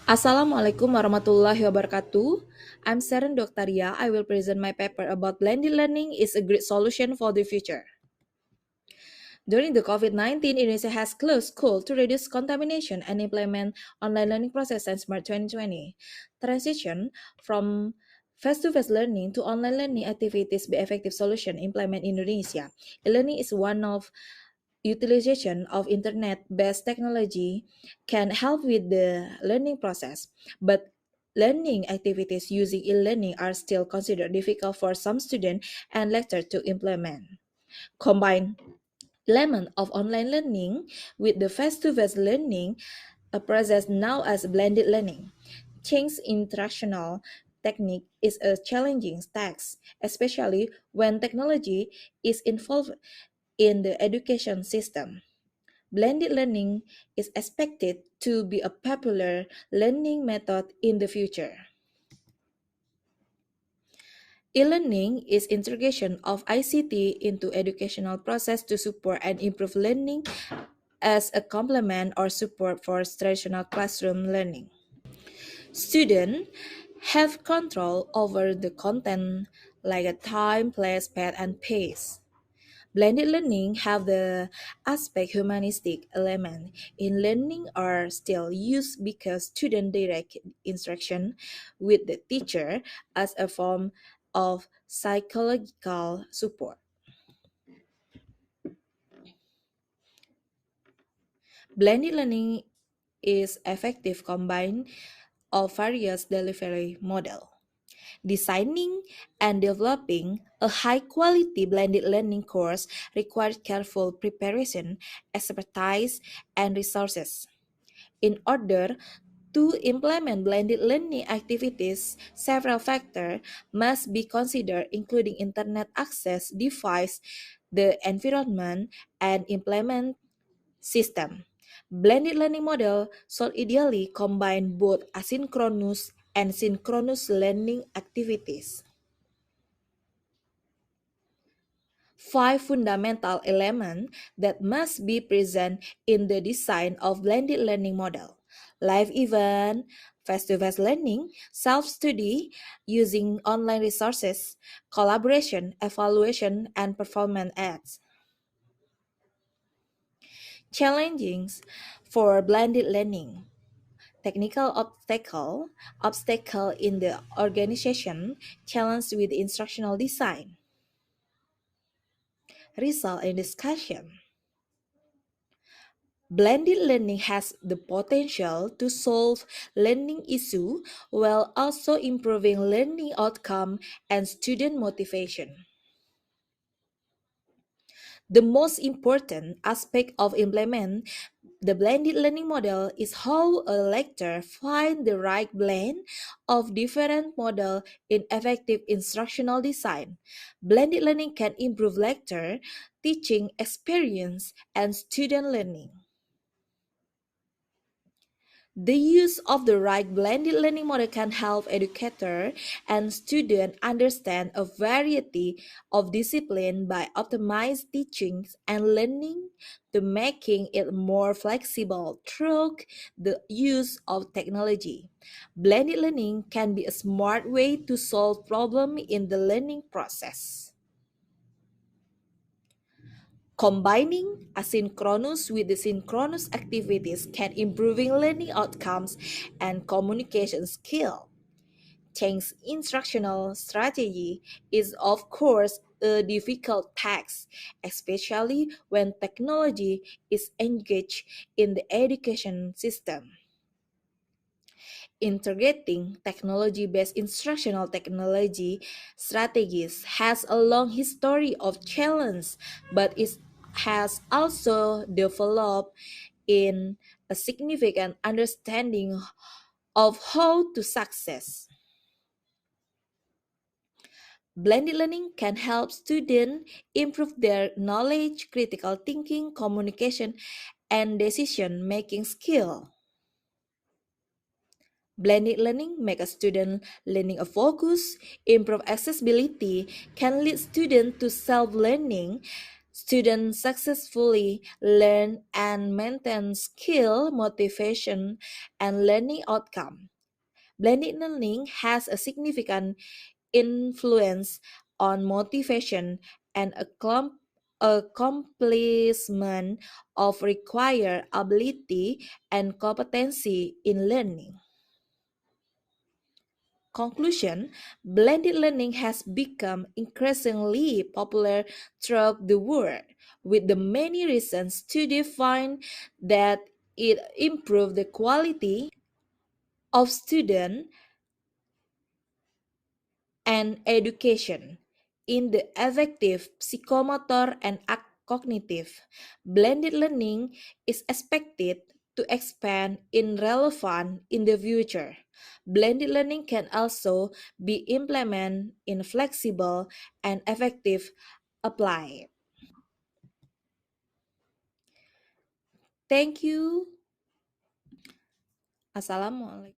Assalamualaikum warahmatullahi wabarakatuh. I'm Seren Doktaria. I will present my paper about blended learning is a great solution for the future. During the COVID-19, Indonesia has closed school to reduce contamination and implement online learning process since March 2020. Transition from face-to-face learning to online learning activities be effective solution implement in Indonesia. E-learning is one of utilization of internet-based technology can help with the learning process, but learning activities using e-learning are still considered difficult for some students and lecturers to implement. Combine element of online learning with the face-to-face learning, a process now as blended learning. Change instructional technique is a challenging task, especially when technology is involved in the education system. Blended learning is expected to be a popular learning method in the future. E-learning is integration of ICT into educational process to support and improve learning as a complement or support for traditional classroom learning. Students have control over the content like a time, place, path, and pace. Blended learning have the aspect humanistic element in learning are still used because student direct instruction with the teacher as a form of psychological support. Blended learning is effective combine of various delivery model. Designing and developing a high quality blended learning course requires careful preparation, expertise, and resources. In order to implement blended learning activities, several factors must be considered, including internet access, device, the environment, and implement system. Blended learning model should ideally combine both asynchronous and synchronous learning activities. Five fundamental elements that must be present in the design of blended learning model. Live event, face-to-face learning, self-study using online resources, collaboration, evaluation, and performance aids. Challenges for blended learning. Technical obstacle in the organization, challenge with instructional design, result in discussion. Blended learning has the potential to solve learning issue while also improving learning outcome and student motivation. The most important aspect of implement the blended learning model is how a lecturer find the right blend of different model in effective instructional design. Blended learning can improve lecturer teaching experience and student learning. The use of the right blended learning model can help educator and student understand a variety of discipline by optimized teachings and learning to making it more flexible through the use of technology. Blended learning can be a smart way to solve problems in the learning process. Combining asynchronous with the synchronous activities can improving learning outcomes and communication skill. Change instructional strategy is of course a difficult task, especially when technology is engaged in the education system. Integrating technology-based instructional technology strategies has a long history of challenge, but it has also developed in a significant understanding of how to success. Blended learning can help students improve their knowledge, critical thinking, communication, and decision-making skill. Blended learning make a student learning a focus, improve accessibility, can lead students to self-learning, Students successfully learn and maintain skill, motivation, and learning outcome. Blended learning has a significant influence on motivation and accomplishment of required ability and competency in learning. Conclusion: blended learning has become increasingly popular throughout the world, with the many reasons to define that it improves the quality of student and education. In the affective, psychomotor, and cognitive, blended learning is expected to expand in relevance in the future. Blended learning can also be implemented in flexible and effective apply. Thank you. Assalamualaikum.